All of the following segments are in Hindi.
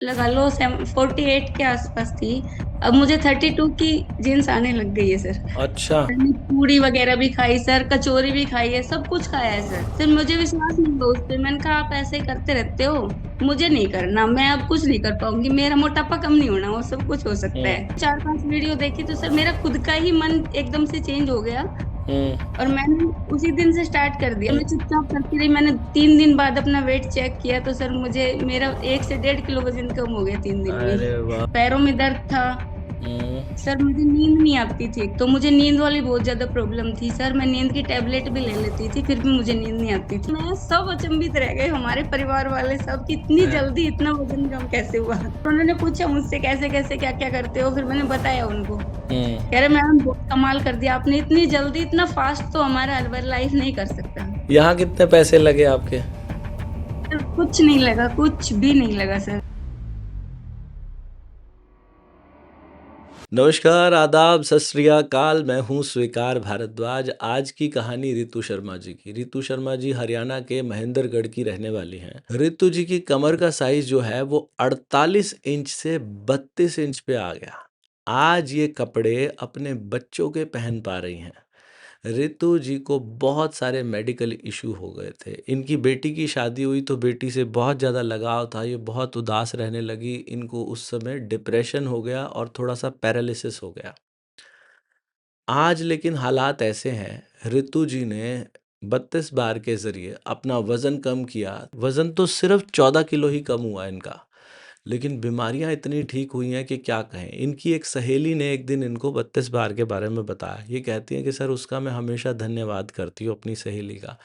लगा लो 48 के आसपास थी। अब मुझे 32 की जीन्स आने लग गई है सर। अच्छा। मैंने पूड़ी वगैरह भी खाई सर, कचौरी भी खाई है, सब कुछ खाया है सर। फिर मुझे विश्वास नहीं हुआ उस पे। मैंने कहा आप ऐसे ही करते रहते हो, मुझे नहीं करना, मैं अब कुछ नहीं कर पाऊंगी, मेरा मोटापा कम नहीं होना, वो सब कुछ हो सकता हम्म। है। 4-5 वीडियो देखी तो सर मेरा खुद का ही मन एकदम से चेंज हो गया। हम्म। और मैंने उसी दिन से स्टार्ट कर दिया। मैं चुपचाप करती रही। मैंने 3 दिन बाद अपना वेट चेक किया तो सर मुझे मेरा 1 से 1.5 किलो वजन कम हो गया 3 दिन में। अरे वाह। पैरों में दर्द था हम्म। सर, मुझे नींद नहीं आती थी। तो मुझे नींद वाली बहुत ज्यादा प्रॉब्लम थी सर। मैं नींद की टेबलेट भी ले लेती थी, फिर भी मुझे नींद नहीं आती थी। मैं सब अचंभित रह गए, हमारे परिवार वाले सब, कि इतनी जल्दी इतना वजन कम कैसे हुआ। तो उन्होंने पूछा मुझसे कैसे कैसे क्या क्या करते हो, फिर मैंने बताया उनको। हम्म। कह रहे मैम बहुत कमाल कर दिया आपने, इतनी जल्दी इतना फास्ट तो हमारा हर लाइफ नहीं कर सकता। यहाँ कितने पैसे लगे आपके? सर कुछ नहीं लगा, कुछ भी नहीं लगा सर। नमस्कार, आदाब, सत श्री अकाल। मैं हूँ स्वीकार भारद्वाज। आज की कहानी रितु शर्मा जी की। रितु शर्मा जी हरियाणा के महेंद्रगढ़ की रहने वाली हैं। रितु जी की कमर का साइज जो है वो 48 इंच से 32 इंच पे आ गया। आज ये कपड़े अपने बच्चों के पहन पा रही हैं। रितु जी को बहुत सारे मेडिकल इशू हो गए थे। इनकी बेटी की शादी हुई तो बेटी से बहुत ज़्यादा लगाव था। ये बहुत उदास रहने लगी। इनको उस समय डिप्रेशन हो गया और थोड़ा सा पैरालिसिस हो गया। आज लेकिन हालात ऐसे हैं, रितु जी ने 32 बार के ज़रिए अपना वज़न कम किया। वज़न तो सिर्फ़ 14 किलो ही कम हुआ इनका, लेकिन बीमारियां इतनी ठीक हुई हैं कि क्या कहें। इनकी एक सहेली ने एक दिन इनको 32 बार के बारे में बताया। ये कहती हैं कि सर उसका मैं हमेशा धन्यवाद करती हूँ अपनी सहेली का।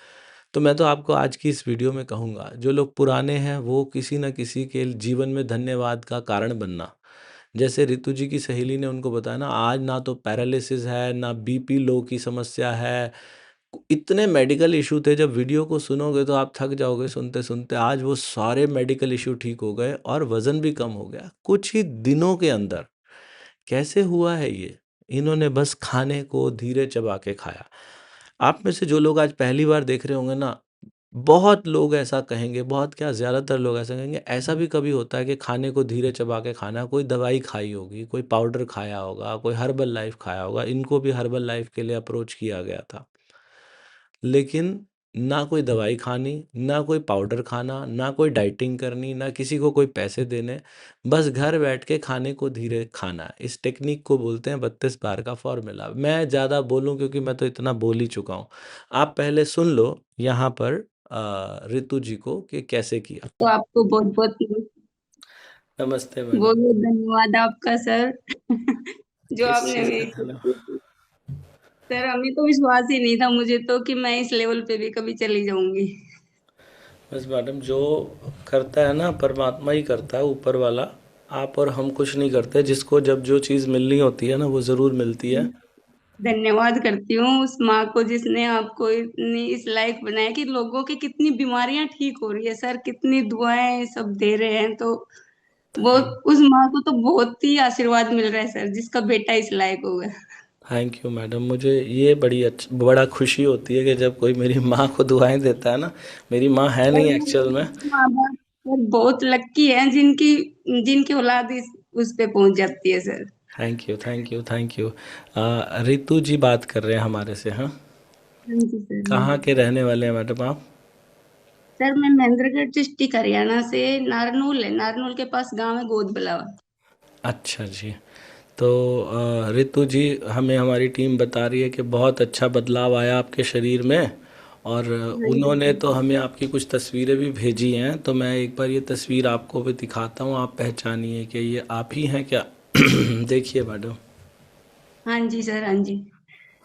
तो मैं तो आपको आज की इस वीडियो में कहूँगा, जो लोग पुराने हैं वो किसी न किसी के जीवन में धन्यवाद का कारण बनना। जैसे रितु जी की सहेली ने उनको बताया ना, आज ना तो पैरालिसिस है, ना बीपी लो की समस्या है। इतने मेडिकल इशू थे, जब वीडियो को सुनोगे तो आप थक जाओगे सुनते सुनते। आज वो सारे मेडिकल इशू ठीक हो गए और वजन भी कम हो गया कुछ ही दिनों के अंदर। कैसे हुआ है ये? इन्होंने बस खाने को धीरे चबा के खाया। आप में से जो लोग आज पहली बार देख रहे होंगे ना, बहुत लोग ऐसा कहेंगे, बहुत क्या ज़्यादातर लोग ऐसा कहेंगे। ऐसा भी कभी होता है कि खाने को धीरे चबा के खाना, कोई दवाई खाई होगी, कोई पाउडर खाया होगा, कोई हर्बल लाइफ खाया होगा। इनको भी हर्बल लाइफ के लिए अप्रोच किया गया था, लेकिन ना कोई दवाई खानी, ना कोई पाउडर खाना, ना कोई डाइटिंग करनी, ना किसी को कोई पैसे देने। बस घर बैठ के खाने को धीरे खाना। इस टेक्निक को बोलते हैं 32 बार का फॉर्मूला। मैं ज़्यादा बोलूं क्योंकि मैं तो इतना बोल ही चुका हूँ। आप पहले सुन लो यहाँ पर रितु जी को कि कैसे किया। तो आपको बहुत बहुत नमस्ते बहुत मैडम। बहुत धन्यवाद आपका सर। जो किस आपने चीज़ का मेरी धन्यवाद? सर, हमें तो विश्वास ही नहीं था मुझे तो कि मैं इस लेवल पे भी कभी चली जाऊंगी। बस मैडम, जो करता है ना परमात्मा ही करता है, ऊपर वाला। आप और हम कुछ नहीं करते। जिसको जब जो चीज़ मिलनी होती है ना, वो ज़रूर मिलती है। धन्यवाद करती हूँ उस माँ को जिसने आपको इतनी इस लायक बनाया कि लोगों की कितनी बीमारियां ठीक हो रही है सर, कितनी दुआएं सब दे रहे हैं। तो वो थैंक उस माँ को तो बहुत ही आशीर्वाद मिल रहा है सर, जिसका बेटा इस लायक होगा। Thank you madam. मुझे ये बड़ा खुशी होती है कि जब कोई मेरी माँ को दुआएं देता है ना। मेरी माँ है सर नहीं एक्चुअल में। वो माँ बाप सर बहुत लक्की हैं जिनकी जिनकी औलाद उस पे पहुंच जाती है sir. Thank you, thank you, thank you. Ritu ji बात कर रहे हैं हमारे से। हाँ, हाँ जी सर। कहाँ के रहने वाले हैं मैडम आप? सर मैं महेंद्रगढ़ डिस्ट्रिक्ट हरियाणा से, नारनूल है, नारनूल के पास गांव है गोद बलावा। अच्छा जी। तो रितु जी, हमें हमारी टीम बता रही है कि बहुत अच्छा बदलाव आया आपके शरीर में। और हाँ जी उन्होंने सर। तो हमें आपकी कुछ तस्वीरें भी भेजी हैं, तो मैं एक बार ये तस्वीर आपको भी दिखाता हूँ, आप पहचानिए कि ये आप ही हैं क्या। देखिए मैडम। हाँ जी सर। हाँ जी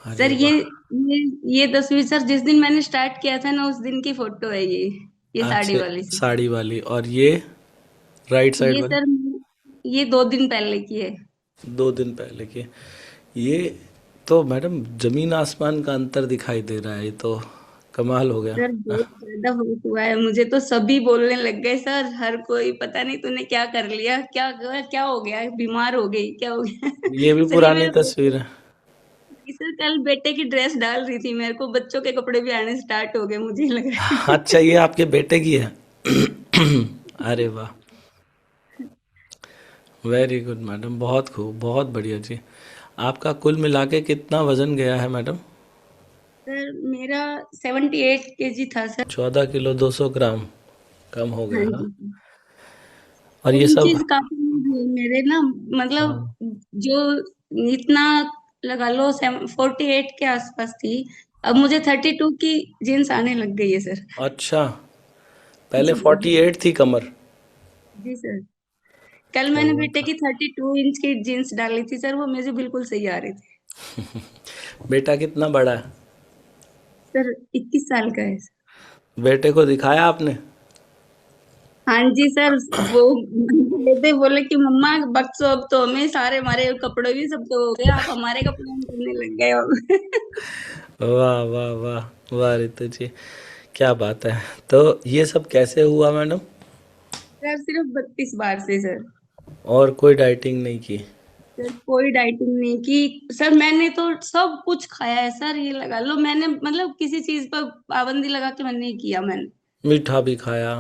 अरे सर। वाह। ये तस्वीर सर जिस दिन मैंने स्टार्ट किया था ना, उस दिन की फोटो है ये साड़ी अच्छा, वाली सी। साड़ी वाली। और ये राइट साइड ये वाली सर ये 2 दिन पहले की है। 2 दिन पहले की। ये तो मैडम जमीन आसमान का अंतर दिखाई दे रहा है। ये तो कमाल हो गया। सर बहुत ज्यादा फर्क हुआ है, मुझे तो सभी बोलने लग गए सर, हर कोई पता नहीं तूने क्या कर लिया, क्या क्या हो गया, बीमार हो गई क्या हो गया। ये भी सर ये पुरानी मेरे तस्वीर है। सर कल बेटे की ड्रेस डाल रही थी, मेरे को बच्चों के कपड़े भी आने स्टार्ट हो गए मुझे लग रहा है। अच्छा, ये आपके बेटे की है। अरे वाह। वेरी गुड मैडम, बहुत खूब, बहुत बढ़िया जी। आपका कुल मिला के कितना वज़न गया है मैडम? सर मेरा 78 kg था सर। 14 किलो 200 ग्राम कम हो हाँ गया, हाँ। जी। और ये वो सब। चीज काफी हुई मेरे ना, मतलब हाँ। जो इतना लगा लो 48 के आसपास थी, अब मुझे 32 की जीन्स आने लग गई है सर। अच्छा, पहले जी। 48 थी कमर। जी सर। कल क्या मैंने हुआ बेटे था? की 32 इंच की जीन्स डाली थी सर, वो मुझे बिल्कुल सही आ रही थी। बेटा कितना बड़ा है? सर 21 साल का है। बेटे को दिखाया आपने? हाँ जी सर। वो बेटे बोले कि मम्मा बक्सो, अब तो हमें सारे हमारे कपड़े भी सब तो हो गए, आप हमारे कपड़े हम करने लग गए अब। वाह वाह वाह वाह रितु जी, क्या बात है। तो ये सब कैसे हुआ मैडम? सर सिर्फ 32 बार से सर। और कोई डाइटिंग नहीं की? सर कोई डाइटिंग नहीं की सर, मैंने तो सब कुछ खाया है सर, ये लगा लो मैंने मतलब किसी चीज पर पाबंदी लगा के मैंने नहीं किया मैंने। मीठा भी खाया?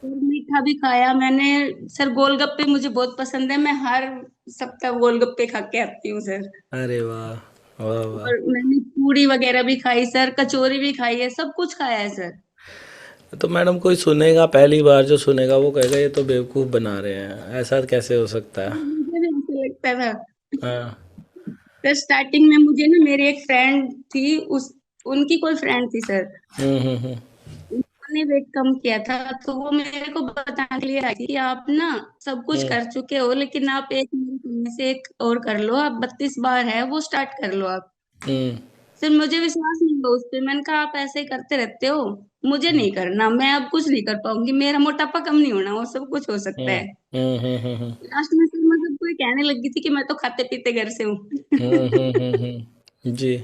सर मीठा भी खाया मैंने। सर गोलगप्पे मुझे बहुत पसंद है, मैं हर सप्ताह गोलगप्पे खा के आती हूँ सर। अरे वाह, वाह वाह। और मैंने पूड़ी वगैरह भी खाई सर, कचौरी भी खाई है, सब कुछ खाया है सर। तो मैडम कोई सुनेगा, पहली बार जो सुनेगा वो कहेगा ये तो बेवकूफ़ बना रहे हैं, ऐसा कैसे हो सकता है? मुझे भी ऐसा लगता था। हाँ। सर स्टार्टिंग में मुझे ना, मेरी एक फ्रेंड थी, उस उनकी कोई फ्रेंड थी सर, हम्म। उन्होंने वेट कम किया था, तो वो मेरे को बताने के लिए आई थी कि आप ना सब कुछ हम्म। कर चुके हो, लेकिन आप एक महीने में से एक और कर लो, आप 32 बार है वो स्टार्ट कर लो आप। हम्म। सर मुझे विश्वास नहीं हुआ उस पे, मैंने कहा आप ऐसे ही करते रहते हो, मुझे नहीं करना, मैं अब कुछ नहीं कर पाऊंगी, मेरा मोटापा कम नहीं होना, वो सब कुछ हो सकता हम्म। है। हम्म। लास्ट में सर मतलब कोई कहने लगी थी कि मैं तो खाते पीते घर से हूँ। जी।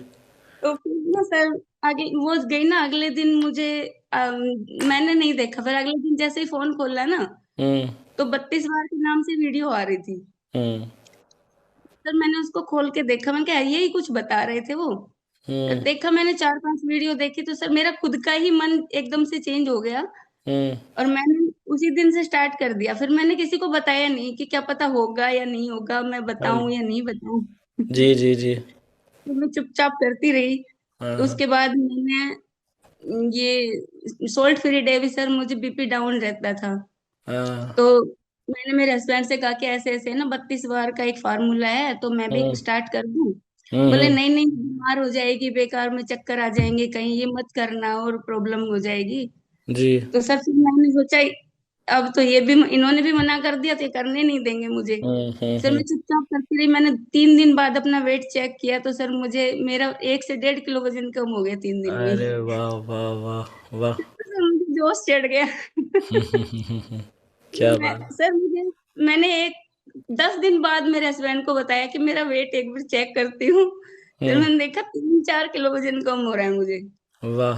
तो फिर ना सर, आगे वो गई ना, अगले दिन मुझे मैंने नहीं देखा, फिर अगले दिन जैसे ही फोन खोला ना, हम्म। तो 32 बार के नाम से वीडियो आ रही थी। हम्म। सर मैंने उसको खोल के देखा, मैं क्या यही कुछ बता रहे थे वो। हम्म। देखा मैंने 4-5 वीडियो देखी, तो सर मेरा खुद का ही मन एकदम से चेंज हो गया, हम्म। और मैंने उसी दिन से स्टार्ट कर दिया, फिर मैंने किसी को बताया नहीं कि क्या पता होगा या नहीं होगा, मैं हाँ बताऊं या नहीं बताऊं। जी जी जी। तो मैं चुपचाप करती रही। हाँ हाँ। उसके बाद मैंने ये सोल्ट फ्री डे भी, सर मुझे बीपी डाउन रहता था, हाँ। तो मैंने मेरे हस्बैंड से कहा कि ऐसे ऐसे ना 32 बार का एक फार्मूला है, तो मैं भी हम्म। स्टार्ट कर दूं। बोले हम्म। नहीं नहीं, बीमार हो जाएगी, बेकार में चक्कर आ जाएंगे कहीं, ये मत करना और प्रॉब्लम हो जाएगी। जी। तो सर फिर मैंने सोचा, अब तो ये भी इन्होंने भी मना कर दिया, तो ये करने नहीं देंगे मुझे। सर हम्म। मैं चुपचाप करती रही, मैंने 3 दिन बाद अपना वेट चेक किया, तो सर मुझे मेरा 1 से 1.5 किलो वजन कम हो गया 3 दिन में अरे ही। वाह वाह वाह वाह। सर मुझे जोश चढ़ गया। क्या मैं बात। सर मुझे मैंने एक 10 दिन बाद मेरे हस्बैंड को बताया कि मेरा वेट एक बार चेक करती हूँ। फिर हम्म। मैंने देखा 3-4 किलो वजन कम हो रहा है मुझे। वाह।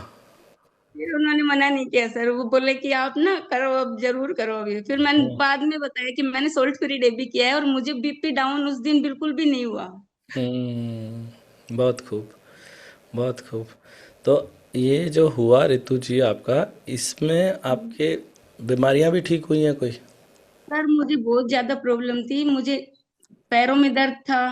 फिर उन्होंने मना नहीं किया सर, वो बोले कि आप ना करो, अब जरूर करो अभी। फिर मैंने हम्म। बाद में बताया कि मैंने सोल्ट फ्री डे भी किया है, और मुझे बीपी डाउन उस दिन बिल्कुल भी नहीं हुआ। बहुत खूब, बहुत खूब। तो ये जो हुआ रितु जी आपका, इसमें आपके बीमारियां भी ठीक हुई हैं कोई? सर मुझे बहुत ज्यादा प्रॉब्लम थी, मुझे पैरों में दर्द था।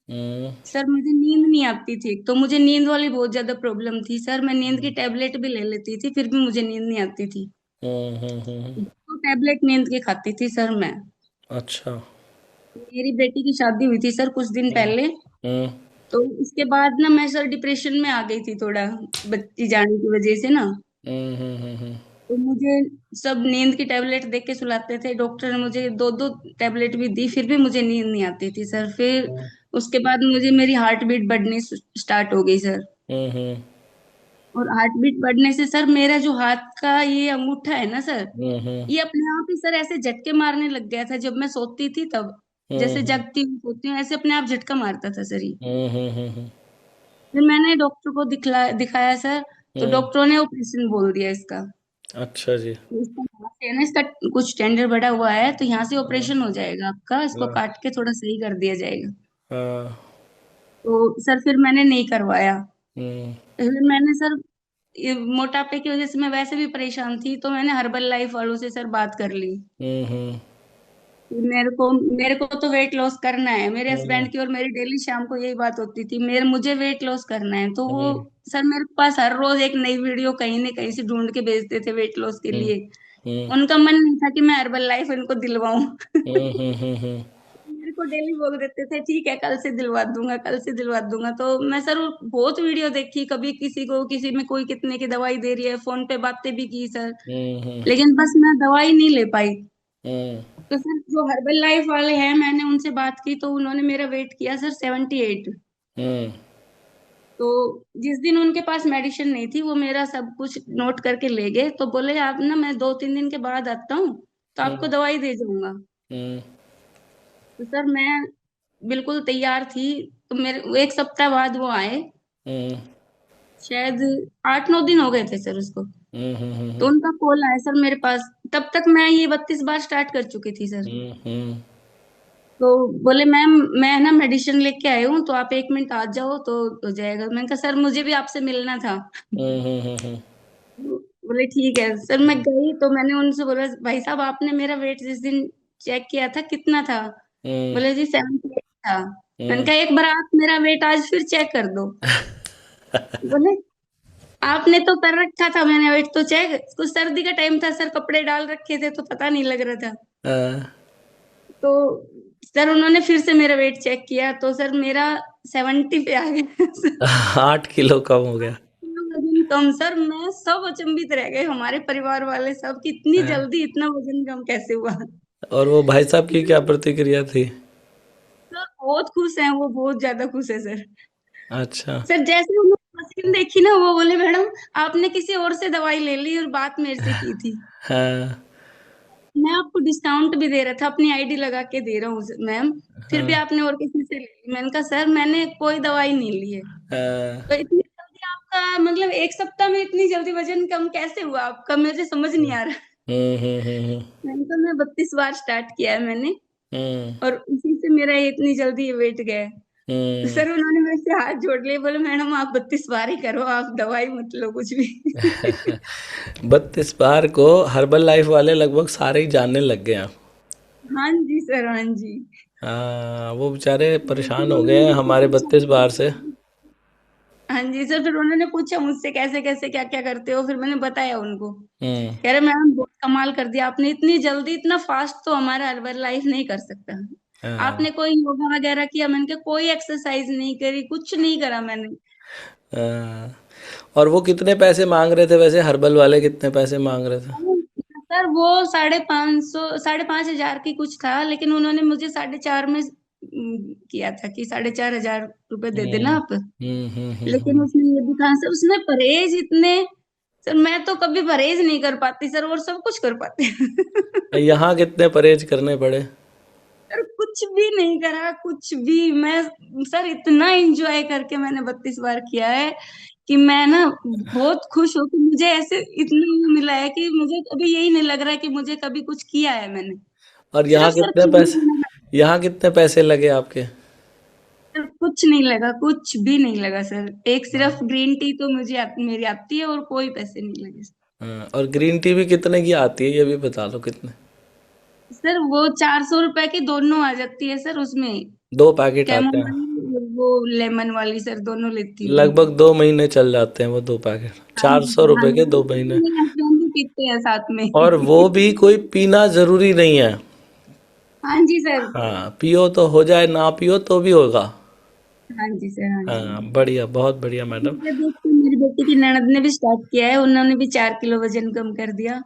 हम्म। सर मुझे नींद नहीं आती थी, तो मुझे नींद वाली बहुत ज्यादा प्रॉब्लम थी सर, मैं नींद की टेबलेट भी ले लेती थी, फिर भी मुझे नींद नहीं आती थी। हम्म। तो टैबलेट नींद की खाती थी सर मैं। अच्छा। मेरी बेटी की शादी हुई थी सर कुछ दिन हम्म। पहले, हम्म। तो उसके बाद ना मैं सर डिप्रेशन में आ गई थी थोड़ा, बच्ची जाने की वजह से ना। हम्म। तो मुझे सब नींद की टेबलेट देके के सुलाते थे, डॉक्टर ने मुझे 2-2 टेबलेट भी दी, फिर भी मुझे नींद नहीं आती थी सर। फिर हम्म। उसके बाद मुझे मेरी हार्ट बीट बढ़नी स्टार्ट हो गई सर। हम्म। और हार्ट बीट बढ़ने से सर मेरा जो हाथ का ये अंगूठा है ना सर, हम्म। ये अपने आप ही सर ऐसे झटके मारने लग गया था, जब मैं सोती थी तब, जैसे हम्म। जगती हूँ सोती हूँ ऐसे अपने आप झटका मारता था सर ये। हम्म। फिर मैंने डॉक्टर को दिखाया सर, तो हम्म। डॉक्टरों ने ऑपरेशन बोल दिया इसका। अच्छा जी। तो इसका यहाँ से है ना, इसका कुछ टेंडर बढ़ा हुआ है, तो यहाँ से हम्म। ऑपरेशन हो जाएगा आपका, इसको वाह। काट के थोड़ा सही कर दिया जाएगा। हाँ। तो सर फिर मैंने नहीं करवाया। हम्म। फिर मैंने सर, ये मोटापे की वजह से मैं वैसे भी परेशान थी, तो मैंने हर्बल लाइफ वालों से सर बात कर ली। हम्म। मेरे को तो वेट लॉस करना है, मेरे हम्म हस्बैंड की और मेरी डेली शाम को यही बात होती थी, मेरे मुझे वेट लॉस करना है, तो वो हम्म सर मेरे पास हर रोज एक नई वीडियो कहीं न कहीं से ढूंढ के भेजते थे वेट लॉस के हम्म लिए। हम्म उनका मन नहीं था कि मैं हर्बल लाइफ इनको दिलवाऊं। हम्म। मेरे को डेली बोल देते थे ठीक है कल से दिलवा दूंगा, कल से दिलवा दूंगा, तो मैं सर बहुत वीडियो देखी, कभी किसी को किसी में कोई कितने की दवाई दे रही है, फोन पे बातें भी की सर, हम्म लेकिन बस मैं दवाई नहीं ले पाई। हम्म तो सर जो हर्बल लाइफ वाले हैं, मैंने उनसे बात की तो उन्होंने मेरा वेट किया सर 78। हम्म तो जिस दिन उनके पास मेडिसिन नहीं थी, वो मेरा सब कुछ नोट करके ले गए, तो बोले आप ना, मैं 2-3 दिन के बाद आता हूँ तो आपको हम्म दवाई दे जाऊंगा। हम्म तो सर मैं बिल्कुल तैयार थी, तो मेरे एक सप्ताह बाद वो आए, हम्म शायद 8-9 दिन हो गए थे सर उसको। तो हम्म उनका कॉल आया सर मेरे पास, तब तक मैं ये 32 बार स्टार्ट कर चुकी थी सर। हम्म तो बोले मैम, मैं ना मेडिसिन लेके आई हूँ, तो आप 1 मिनट आ जाओ तो हो जाएगा। मैंने कहा सर मुझे भी आपसे मिलना था। हम्म बोले ठीक है सर। मैं गई तो मैंने उनसे बोला भाई साहब आपने मेरा वेट जिस दिन चेक किया था कितना था? हम्म बोले जी 78 था। मैंने हम्म कहा एक बार आप मेरा वेट आज फिर चेक कर दो। बोले आपने तो कर रखा था, मैंने वेट तो चेक, कुछ सर्दी का टाइम था सर, कपड़े डाल रखे थे तो पता नहीं लग रहा था। तो सर उन्होंने फिर से मेरा वेट चेक किया तो सर मेरा 70 पे आ गया। 8 किलो कम हो गया। वजन कम सर, मैं सब अचंभित रह गए, हमारे परिवार वाले सब कि इतनी हाँ। जल्दी इतना वजन कम कैसे हुआ। और वो भाई साहब की क्या प्रतिक्रिया थी? सर बहुत खुश हैं वो, बहुत ज्यादा खुश है सर। अच्छा। सर जैसे उन्होंने मशीन देखी ना, वो बोले मैडम आपने किसी और से दवाई ले ली और बात मेरे से की थी। हाँ मैं आपको डिस्काउंट भी दे रहा था, अपनी आईडी लगा के दे रहा हूँ मैम, फिर भी हाँ आपने और किसी से ले ली। मैंने कहा सर मैंने कोई दवाई नहीं ली है। हाँ। तो इतनी जल्दी आपका मतलब एक सप्ताह में इतनी जल्दी वजन कम कैसे हुआ आपका, मुझे समझ नहीं आ रहा। हम्म। मैंने कहा मैं 32 बार स्टार्ट किया है मैंने, हम्म और उसी से मेरा इतनी जल्दी ये वेट गया है। तो हम्म। सर उन्होंने मेरे से हाथ जोड़ लिए, बोले मैडम आप 32 बार ही करो, आप दवाई मत लो कुछ भी। 32 बार को हर्बल लाइफ वाले लगभग सारे ही जानने लग गए हैं। हाँ जी सर, हाँ जी। हाँ, वो बेचारे फिर परेशान हो गए उन्होंने हैं मुझसे हमारे पूछा, 32 बार से। हाँ जी सर, फिर उन्होंने पूछा मुझसे कैसे कैसे क्या क्या करते हो, फिर मैंने बताया उनको। हम्म कह रहे मैम बहुत कमाल कर दिया आपने, इतनी जल्दी इतना फास्ट तो हमारा हर्बल लाइफ नहीं कर सकता। हाँ आपने कोई योगा वगैरह किया? मैंने कहा कोई एक्सरसाइज नहीं करी, कुछ नहीं करा मैंने। हाँ। और वो कितने पैसे मांग रहे थे वैसे, हर्बल वाले कितने पैसे मांग रहे थे? सर वो 550, 5,500 की कुछ था, लेकिन उन्होंने मुझे 4,500 में किया था कि 4,500 रुपये दे देना हम्म आप। लेकिन उसने ये भी कहा सर, उसने परहेज इतने, सर मैं तो कभी परहेज नहीं कर पाती सर, और सब कुछ कर पाती। यहाँ कितने परहेज करने पड़े? सर कुछ भी नहीं करा, कुछ भी। मैं सर इतना एंजॉय करके मैंने 32 बार किया है कि मैं ना बहुत खुश हूँ कि मुझे ऐसे इतना वो मिला है कि मुझे कभी यही नहीं लग रहा है कि मुझे कभी कुछ किया है मैंने। और सिर्फ यहाँ सर कितने पैसे, खाना खाना। यहाँ कितने पैसे लगे आपके? सर कुछ नहीं लगा, कुछ भी नहीं लगा सर, एक हाँ। सिर्फ ग्रीन टी तो मेरी आती है, और कोई पैसे नहीं लगे। हाँ, और ग्रीन टी भी कितने की आती है ये भी बता दो कितने? सर वो 400 रुपए की दोनों आ जाती है सर उसमें, 2 पैकेट आते हैं। कैमोमाइल और वो लेमन वाली सर, दोनों लेती हूँ मैं। लगभग 2 महीने चल जाते हैं वो 2 पैकेट, हाँ चार सौ जी, हाँ रुपए के जी, 2 महीने। मेरे हस्बैंड भी पीते हैं साथ में। और वो भी कोई पीना जरूरी नहीं है। हाँ जी सर। हाँ, पियो तो हो जाए, ना पियो तो भी होगा। हाँ जी सर, हाँ जी। हाँ, बढ़िया, बहुत बढ़िया मैडम। मेरे देख के मेरी बेटी की ननद ने भी स्टार्ट किया है, उन्होंने भी 4 किलो वजन कम कर दिया।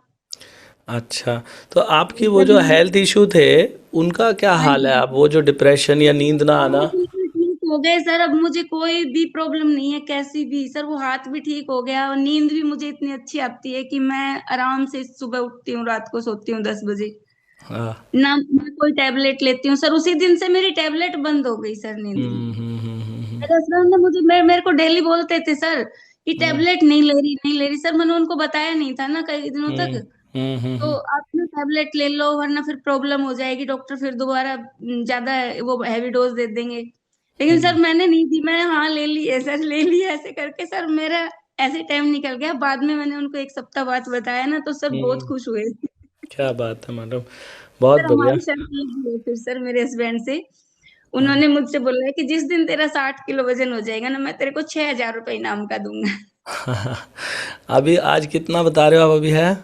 अच्छा, तो आपकी वो सर जो हेल्थ इशू थे उनका क्या हाँ हाल है? जी, आप वो जो डिप्रेशन या नींद ना अब आना? वो बिल्कुल ठीक हो गए सर, अब मुझे कोई भी प्रॉब्लम नहीं है कैसी भी सर, वो हाथ भी ठीक हो गया, और नींद भी मुझे इतनी अच्छी आती है कि मैं आराम से सुबह उठती हूँ, रात को सोती हूँ 10 बजे। हाँ। ना मैं कोई टैबलेट लेती हूँ सर, उसी दिन से मेरी टैबलेट बंद हो गई सर नींद की। मेरे हस्बैंड ने मुझे मेरे को डेली बोलते थे सर कि हम्म टैबलेट नहीं ले रही, नहीं ले रही। सर मैंने उनको बताया नहीं था ना कई दिनों तक। हम्म तो हम्म आप ना टैबलेट ले लो वरना फिर प्रॉब्लम हो जाएगी, डॉक्टर फिर दोबारा ज्यादा वो हैवी डोज दे देंगे। लेकिन सर हम्म मैंने नहीं दी, मैं हाँ ले ली है सर, ले ली है, ऐसे करके सर मेरा ऐसे टाइम निकल गया। बाद में मैंने उनको एक सप्ताह बाद बताया ना, तो सर बहुत हम्म। खुश हुए। क्या बात है मैडम। बहुत सर बढ़िया। हमारी शर्त लगी है फिर सर मेरे हस्बैंड से। उन्होंने मुझसे बोला है कि जिस दिन तेरा 60 किलो वजन हो जाएगा ना, मैं तेरे को 6,000 रुपये इनाम का दूंगा। अभी आज कितना बता रहे हो आप अभी है?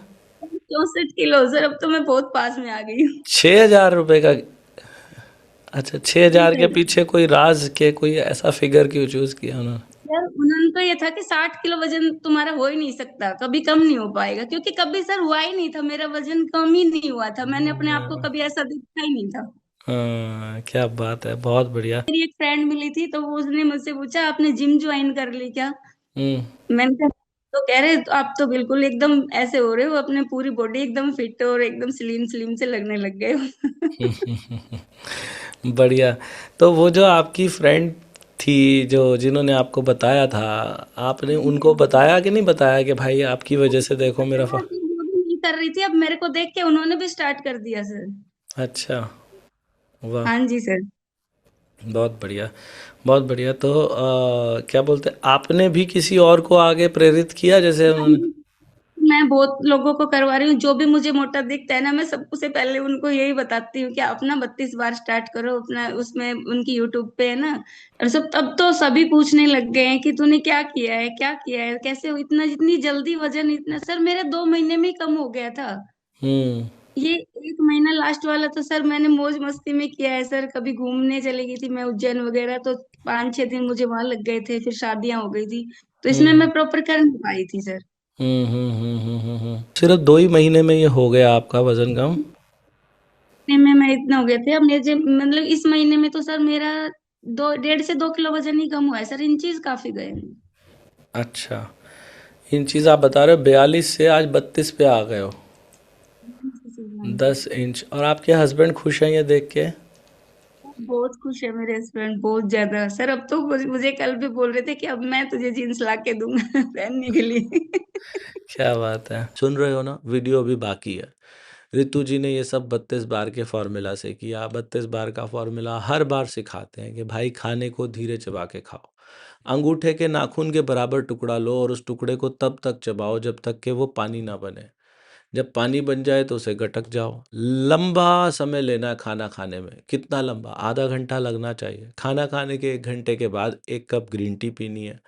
64 किलो सर, अब तो मैं बहुत पास में आ गई हूँ। 6,000 रुपये का? अच्छा, छः जी हजार के सर। पीछे कोई राज के कोई ऐसा फिगर क्यों चूज किया उन्होंने? सर उन्होंने तो ये था कि 60 किलो वजन तुम्हारा हो ही नहीं सकता, कभी कम नहीं हो पाएगा, क्योंकि कभी सर हुआ ही नहीं था, मेरा वजन कम ही नहीं हुआ था, मैंने अपने आप को कभी ऐसा देखा ही नहीं था। हाँ, क्या बात है, बहुत बढ़िया। मेरी एक फ्रेंड मिली थी तो वो उसने मुझसे पूछा आपने जिम ज्वाइन कर ली क्या। हम्म। मैंने कहा, तो कह रहे तो आप तो बिल्कुल एकदम ऐसे हो रहे हो, अपने पूरी बॉडी एकदम फिट और एकदम स्लिम स्लिम से लगने लग गए हो। बढ़िया। तो वो जो आपकी फ्रेंड थी, जो जिन्होंने आपको बताया था, आपने उनको बताया कि नहीं बताया कि भाई आपकी वजह से देखो मेरा वो भी नहीं कर रही थी, अब मेरे को देख के उन्होंने भी स्टार्ट कर दिया सर। अच्छा, वाह, हाँ जी सर। बहुत बढ़िया, बहुत बढ़िया। तो क्या बोलते हैं, आपने भी किसी और को आगे प्रेरित किया जैसे उन्होंने? मैं बहुत लोगों को करवा रही हूँ, जो भी मुझे मोटा दिखता है ना, मैं सबसे पहले उनको यही बताती हूँ कि अपना 32 बार स्टार्ट करो अपना, उसमें उनकी यूट्यूब पे है ना। और सब तब तो सभी पूछने लग गए हैं कि तूने क्या किया है, क्या किया है, कैसे हो इतना, जितनी जल्दी वजन इतना, सर मेरे 2 महीने में ही कम हो गया था। हम्म। ये 1 महीना लास्ट वाला तो सर मैंने मौज मस्ती में किया है सर, कभी घूमने चली गई थी मैं उज्जैन वगैरह, तो 5-6 दिन मुझे वहां लग गए थे, फिर शादियां हो गई थी, तो इसमें हम्म। मैं प्रॉपर कर नहीं पाई थी सर। सिर्फ 2 ही महीने में ये हो गया आपका वजन कम? इतने में मैं इतना हो गए थे, अब मुझे मतलब इस महीने में तो सर मेरा 1.5 से 2 किलो वजन ही कम हुआ है सर, इंचीज काफी गए हैं। अच्छा, इन चीज़ आप बता रहे हो 42 से आज 32 पे आ गए हो। हाँ जी। 10 इंच। और आपके हस्बैंड खुश हैं ये देख के? बहुत खुश है मेरे हस्बैंड, बहुत ज्यादा सर, अब तो मुझे कल भी बोल रहे थे कि अब मैं तुझे जीन्स ला के दूंगा पहनने के लिए। क्या बात है, सुन रहे हो ना, वीडियो अभी बाकी है। रितु जी ने ये सब 32 बार के फॉर्मूला से किया। 32 बार का फॉर्मूला हर बार सिखाते हैं कि भाई खाने को धीरे चबा के खाओ। अंगूठे के नाखून के बराबर टुकड़ा लो और उस टुकड़े को तब तक चबाओ जब तक कि वो पानी ना बने। जब पानी बन जाए तो उसे गटक जाओ। लंबा समय लेना है खाना खाने में। कितना लंबा? आधा घंटा लगना चाहिए। खाना खाने के 1 घंटे के बाद 1 कप ग्रीन टी पीनी है।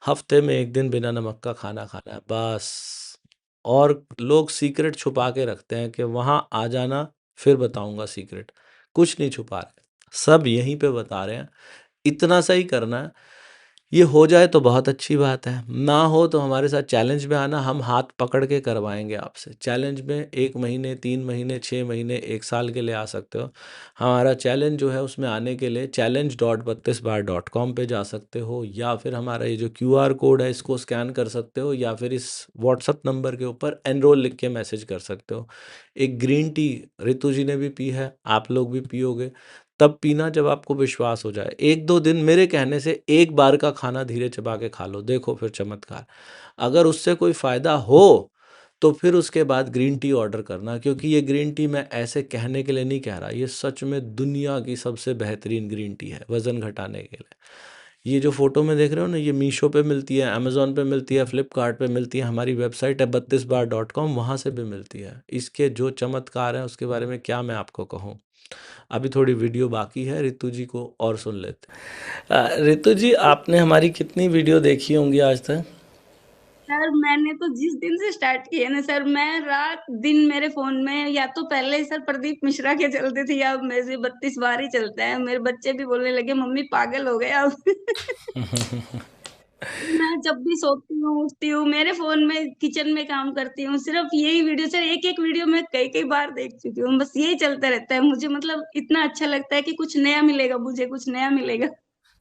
हफ्ते में 1 दिन बिना नमक का खाना खाना है, बस। और लोग सीक्रेट छुपा के रखते हैं कि वहाँ आ जाना फिर बताऊंगा सीक्रेट। कुछ नहीं छुपा रहे, सब यहीं पे बता रहे हैं। इतना सा ही करना है। ये हो जाए तो बहुत अच्छी बात है, ना हो तो हमारे साथ चैलेंज में आना, हम हाथ पकड़ के करवाएंगे आपसे। चैलेंज में 1 महीने, 3 महीने, 6 महीने, 1 साल के लिए आ सकते हो। हमारा चैलेंज जो है उसमें आने के लिए challenge.32bar.com पे जा सकते हो, या फिर हमारा ये जो QR कोड है इसको स्कैन कर सकते हो, या फिर इस व्हाट्सअप नंबर के ऊपर एनरोल लिख के मैसेज कर सकते हो। एक ग्रीन टी रितु जी ने भी पी है, आप लोग भी पियोगे। तब पीना जब आपको विश्वास हो जाए। 1-2 दिन मेरे कहने से एक बार का खाना धीरे चबा के खा लो, देखो फिर चमत्कार। अगर उससे कोई फ़ायदा हो, तो फिर उसके बाद ग्रीन टी ऑर्डर करना, क्योंकि ये ग्रीन टी मैं ऐसे कहने के लिए नहीं कह रहा, ये सच में दुनिया की सबसे बेहतरीन ग्रीन टी है वज़न घटाने के लिए। ये जो फ़ोटो में देख रहे हो ना, ये मीशो पे मिलती है, अमेज़न पे मिलती है, फ्लिपकार्ट पे मिलती है, हमारी वेबसाइट है 32bar.com, वहाँ से भी मिलती है। इसके जो चमत्कार हैं उसके बारे में क्या मैं आपको कहूँ। अभी थोड़ी वीडियो बाकी है, रितु जी को और सुन लेते हैं। रितु जी, आपने हमारी कितनी वीडियो देखी होंगी आज तक? सर मैंने तो जिस दिन से स्टार्ट किया ना सर, मैं रात दिन मेरे फोन में या तो पहले सर प्रदीप मिश्रा के चलते थे, या मेरे 32 बार ही चलता है, मेरे बच्चे भी बोलने लगे मम्मी पागल हो गया अब। मैं जब भी सोती हूँ उठती हूँ मेरे फोन में, किचन में काम करती हूँ, सिर्फ यही वीडियो सर, एक एक वीडियो मैं कई कई बार देख चुकी हूँ, बस यही चलता रहता है मुझे, मतलब इतना अच्छा लगता है कि कुछ नया मिलेगा, मुझे कुछ नया मिलेगा।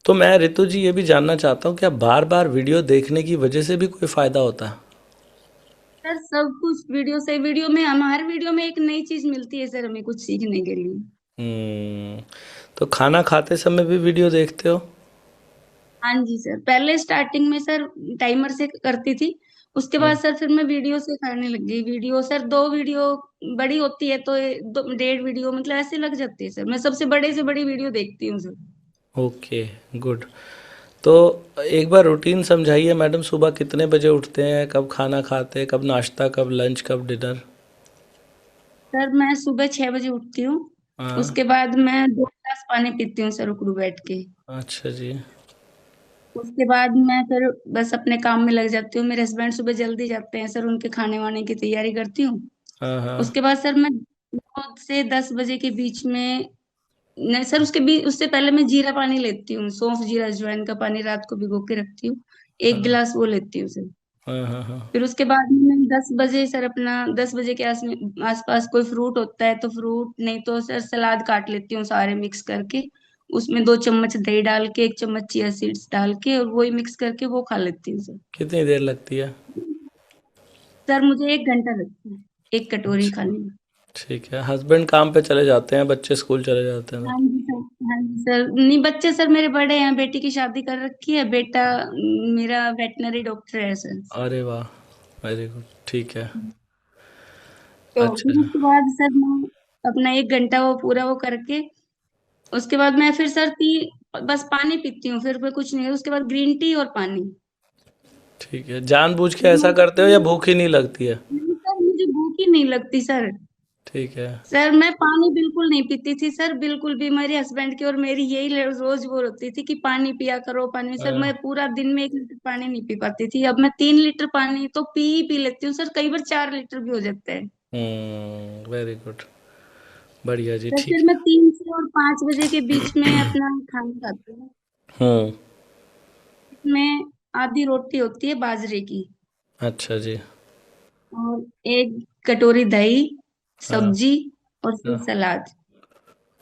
तो मैं रितु जी ये भी जानना चाहता हूँ, क्या बार बार वीडियो देखने की वजह से भी कोई फ़ायदा होता है? सर सब कुछ वीडियो से, वीडियो में हर वीडियो में एक नई चीज मिलती है सर, हमें कुछ सीखने के लिए। हम्म। तो खाना खाते समय भी वीडियो देखते हो? हाँ जी सर, पहले स्टार्टिंग में सर टाइमर से करती थी, उसके हम्म। बाद सर फिर मैं वीडियो से करने लग गई। वीडियो सर 2 वीडियो बड़ी होती है तो 1.5 वीडियो मतलब ऐसे लग जाती है सर, मैं सबसे बड़े से बड़ी वीडियो देखती हूँ सर। Okay, good. तो एक बार रूटीन समझाइए मैडम, सुबह कितने बजे उठते हैं, कब खाना खाते हैं, कब नाश्ता, कब लंच, कब डिनर? सर मैं सुबह 6 बजे उठती हूँ। हाँ। उसके बाद मैं 2 गिलास पानी पीती हूँ सर, उकड़ू बैठ के। अच्छा जी। उसके बाद मैं फिर बस अपने काम में लग जाती हूँ। मेरे हस्बैंड सुबह जल्दी जाते हैं सर, उनके खाने वाने की तैयारी करती हूँ। हाँ, हाँ, उसके बाद सर मैं 9 से 10 बजे के बीच में, नहीं सर, उससे पहले मैं जीरा पानी लेती हूँ, सौंफ जीरा अजवाइन का पानी रात को भिगो के रखती हूँ। एक हाँ, गिलास वो लेती हूँ सर। हाँ, हाँ, हाँ। फिर उसके बाद में 10 बजे सर, अपना 10 बजे के आसपास कोई फ्रूट होता है तो फ्रूट, नहीं तो सर सलाद काट लेती हूँ सारे मिक्स करके। उसमें 2 चम्मच दही डाल के, 1 चम्मच चिया सीड्स डाल के, और वही मिक्स करके वो खा लेती हूँ सर। कितनी देर लगती है? सर मुझे 1 घंटा लगता है एक कटोरी अच्छा, खाने में। ठीक है। हस्बैंड काम पे चले जाते हैं, बच्चे स्कूल चले जाते हैं हाँ तो? जी सर। हाँ जी सर, नहीं बच्चे सर मेरे बड़े हैं, बेटी की शादी कर रखी है, बेटा मेरा वेटनरी डॉक्टर है सर। अरे वाह! वेरी गुड, ठीक है। तो अच्छा, फिर उसके बाद सर मैं अपना 1 घंटा वो पूरा वो करके, उसके बाद मैं फिर सर बस पानी पीती हूँ, फिर कुछ नहीं। उसके बाद ग्रीन टी और पानी। ठीक है। जानबूझ के फिर ऐसा मैं करते हो या भूख ही नहीं लगती है? नहीं सर, मुझे भूख ही नहीं लगती सर। ठीक है। सर मैं पानी बिल्कुल नहीं पीती थी सर, बिल्कुल भी। मेरे हस्बैंड की और मेरी यही रोज वो होती थी कि पानी पिया करो पानी। सर हाँ। मैं पूरा दिन में 1 लीटर पानी नहीं पी पाती थी, अब मैं 3 लीटर पानी तो पी ही पी लेती हूँ सर, कई बार 4 लीटर भी हो जाता है। Very good. बढ़िया जी, तो ठीक फिर है। मैं 3 से और 5 बजे के बीच में अपना खाना खाती हूँ। हम्म। इसमें आधी रोटी होती है बाजरे की, अच्छा जी। और एक कटोरी दही, हाँ, सब्जी, और फिर हाँ। सलाद।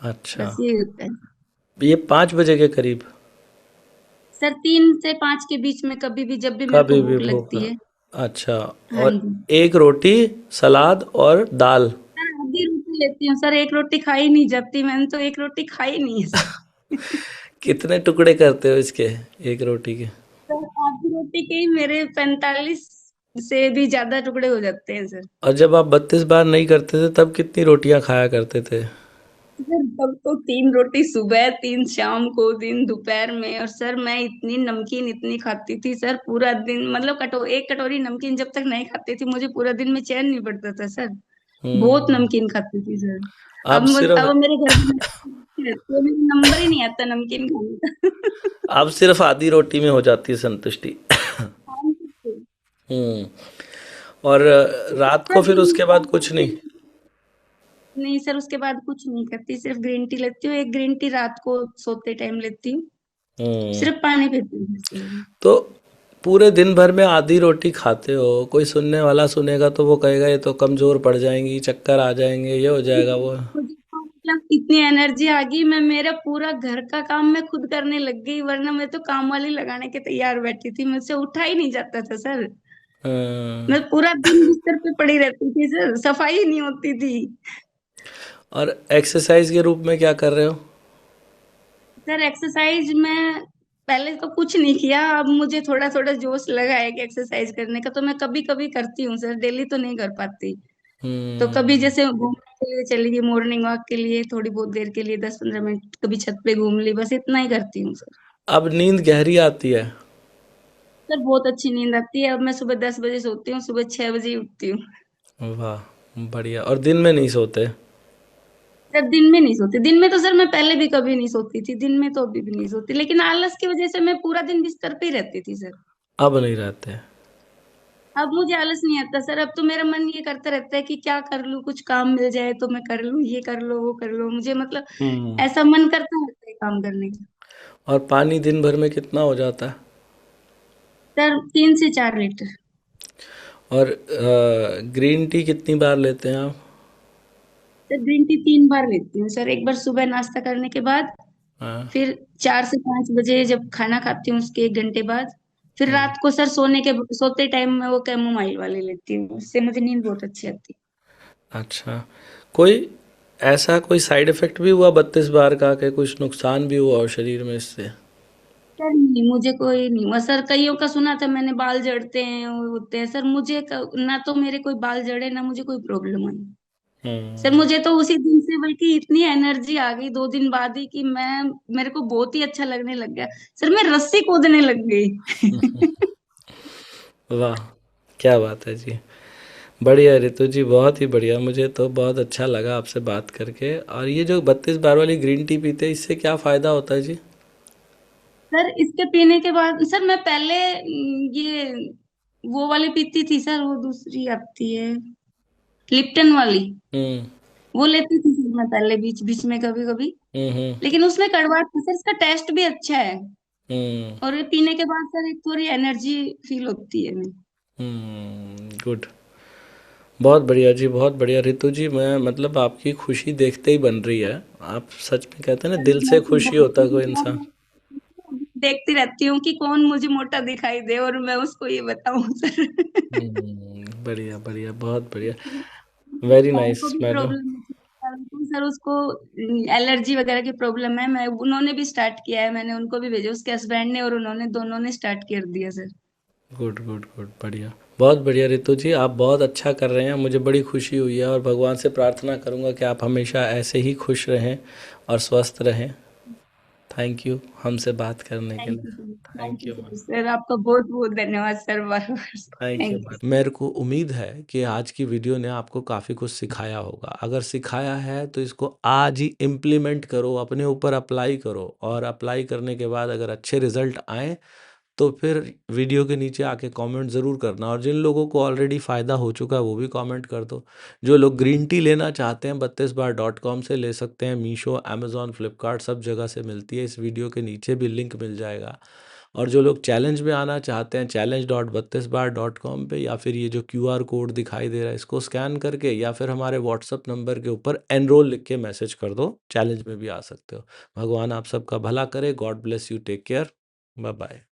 अच्छा, बस ये होता है ये 5 बजे के करीब? सर। 3 से 5 के बीच में कभी भी, जब भी मेरे को कभी भी भूख भूख लगती ल- है। अच्छा। हाँ और जी एक रोटी, सलाद और दाल? सर, आधी रोटी लेती हूँ सर, एक रोटी खाई नहीं जाती, मैंने तो एक रोटी खाई नहीं है सर। कितने टुकड़े करते हो इसके, एक रोटी के? सर आधी रोटी के ही मेरे 45 से भी ज्यादा टुकड़े हो जाते हैं सर। और जब आप 32 बार नहीं करते थे तब कितनी रोटियां खाया करते थे? सर तब तो 3 रोटी सुबह, 3 शाम को, 3 दोपहर में। और सर मैं इतनी नमकीन इतनी खाती थी सर, पूरा दिन, मतलब एक कटोरी नमकीन जब तक नहीं खाती थी मुझे पूरा दिन में चैन नहीं पड़ता था सर। बहुत हम्म। नमकीन खाती थी सर। आप सिर्फ अब मेरे घर में रहती है, मेरा नंबर ही नहीं आता नमकीन खाने का। आप सिर्फ आधी रोटी में हो जाती है संतुष्टि? हाँ जी। हम्म। और रात को सर फिर दिन उसके में बाद कुछ नहीं? नहीं सर, उसके बाद कुछ नहीं करती, सिर्फ ग्रीन टी लेती हूँ, एक ग्रीन टी रात को सोते टाइम लेती हूँ। हम्म। सिर्फ पानी पीती हूँ उसके बाद। तो पूरे दिन भर में आधी रोटी खाते हो, कोई सुनने वाला सुनेगा तो वो कहेगा ये तो कमजोर पड़ जाएंगी, चक्कर आ जाएंगे, ये हो जाएगा वो। मुझे तो मतलब इतनी एनर्जी आ गई, मैं मेरा पूरा घर का काम मैं खुद करने लग गई, वरना मैं तो काम वाली लगाने के तैयार बैठी थी, मुझसे उठा ही नहीं जाता था सर। हाँ। मैं पूरा दिन बिस्तर पे पड़ी रहती थी सर, सफाई ही नहीं होती थी। और एक्सरसाइज के रूप में क्या कर रहे हो? सर एक्सरसाइज में पहले तो कुछ नहीं किया, अब मुझे थोड़ा थोड़ा जोश लगा है कि एक्सरसाइज करने का, तो मैं कभी कभी करती हूँ सर, डेली तो नहीं कर पाती। तो कभी हम्म। जैसे घूमने के लिए चली गई, मॉर्निंग वॉक के लिए थोड़ी बहुत देर के लिए, 10-15 मिनट, कभी छत पे घूम ली, बस इतना ही करती हूँ सर। अब नींद गहरी आती है? सर बहुत अच्छी नींद आती है, अब मैं सुबह 10 बजे सोती हूँ, सुबह 6 बजे ही उठती हूँ। वाह, बढ़िया। और दिन में नहीं सोते? सर दिन में नहीं सोती, दिन में तो सर मैं पहले भी कभी नहीं सोती थी, दिन में तो अभी भी नहीं सोती, लेकिन आलस की वजह से मैं पूरा दिन बिस्तर पे ही रहती थी सर। अब नहीं रहते? अब मुझे आलस नहीं आता सर, अब तो मेरा मन ये करता रहता है कि क्या कर लूँ, कुछ काम मिल जाए तो मैं कर लूँ, ये कर लो वो कर लो, मुझे मतलब हम्म। ऐसा मन करता रहता है काम करने का। और पानी दिन भर में कितना हो जाता है? सर 3 से 4 लीटर। और ग्रीन टी कितनी बार लेते हैं आप? सर ग्रीन टी 3 बार लेती हूँ सर, एक बार सुबह नाश्ता करने के बाद, हाँ। फिर 4 से 5 बजे जब खाना खाती हूँ उसके 1 घंटे बाद, फिर हम्म। रात को सर सोते टाइम में वो कैमोमाइल वाली लेती हूँ, उससे मुझे नींद बहुत अच्छी आती है। अच्छा। कोई ऐसा कोई साइड इफेक्ट भी हुआ 32 बार का, कि कुछ नुकसान भी हुआ हो शरीर में इससे? सर नहीं, मुझे कोई नहीं हुआ सर, कईयों का सुना था मैंने, बाल झड़ते हैं वो होते हैं सर, ना तो मेरे कोई बाल झड़े, ना मुझे कोई प्रॉब्लम आई। सर हम्म। मुझे तो उसी दिन से बल्कि इतनी एनर्जी आ गई 2 दिन बाद ही, कि मेरे को बहुत ही अच्छा लगने लग गया सर, मैं रस्सी कूदने लग गई। वाह, क्या बात है जी। बढ़िया रितु जी, बहुत ही बढ़िया। मुझे तो बहुत अच्छा लगा आपसे बात करके। और ये जो 32 बार वाली ग्रीन टी पीते हैं, इससे क्या फ़ायदा होता है जी? सर इसके पीने के बाद सर मैं पहले ये वो वाली पीती थी सर, वो दूसरी आती है लिप्टन वाली, हुँ, वो लेती थी सर मैं पहले बीच बीच में कभी कभी। हुँ, हुँ, लेकिन उसमें कड़वा था सर, इसका टेस्ट भी अच्छा है। हुँ, और ये पीने के बाद सर एक थोड़ी एनर्जी फील होती है। गुड। बहुत बढ़िया जी, बहुत बढ़िया। रितु जी, मैं मतलब आपकी खुशी देखते ही बन रही है। आप सच में कहते हैं ना, दिल मैं से तो खुशी बहुत होता है कोई इंसान। देखती रहती हूँ कि कौन मुझे मोटा दिखाई दे और मैं उसको ये बताऊं सर। बढ़िया, बढ़िया, बहुत बढ़िया। वेरी सर को नाइस भी मैडम। प्रॉब्लम है सर, उसको एलर्जी वगैरह की प्रॉब्लम है। मैं उन्होंने भी स्टार्ट किया है, मैंने उनको भी भेजा, उसके हस्बैंड ने और उन्होंने दोनों ने स्टार्ट कर दिया सर। गुड, गुड, गुड, बढ़िया। बहुत बढ़िया रितु जी, आप बहुत अच्छा कर रहे हैं। मुझे बड़ी खुशी हुई है और भगवान से प्रार्थना करूंगा कि आप हमेशा ऐसे ही खुश रहें और स्वस्थ रहें। थैंक यू हमसे बात करने के थैंक लिए। You. Thank thank you you ma'am. Sir, आपका बहुत बहुत धन्यवाद sir, bar bar thank you thank you. Ma'am. मेरे को उम्मीद है कि आज की वीडियो ने आपको काफ़ी कुछ सिखाया होगा। अगर सिखाया है तो इसको आज ही इम्प्लीमेंट करो, अपने ऊपर अप्लाई करो, और अप्लाई करने के बाद अगर अच्छे रिजल्ट आए तो फिर वीडियो के नीचे आके कमेंट ज़रूर करना। और जिन लोगों को ऑलरेडी फ़ायदा हो चुका है वो भी कमेंट कर दो। जो लोग ग्रीन टी लेना चाहते हैं, 32 बार.com से ले सकते हैं। मीशो, अमेज़ॉन, फ्लिपकार्ट सब जगह से मिलती है। इस वीडियो के नीचे भी लिंक मिल जाएगा। और जो लोग चैलेंज में आना चाहते हैं, challenge.32bar.com पे, या फिर ये जो क्यूआर कोड दिखाई दे रहा है इसको स्कैन करके, या फिर हमारे व्हाट्सअप नंबर के ऊपर एनरोल लिख के मैसेज कर दो, चैलेंज में भी आ सकते हो। भगवान आप सबका भला करे। God bless you. Take care. Bye bye.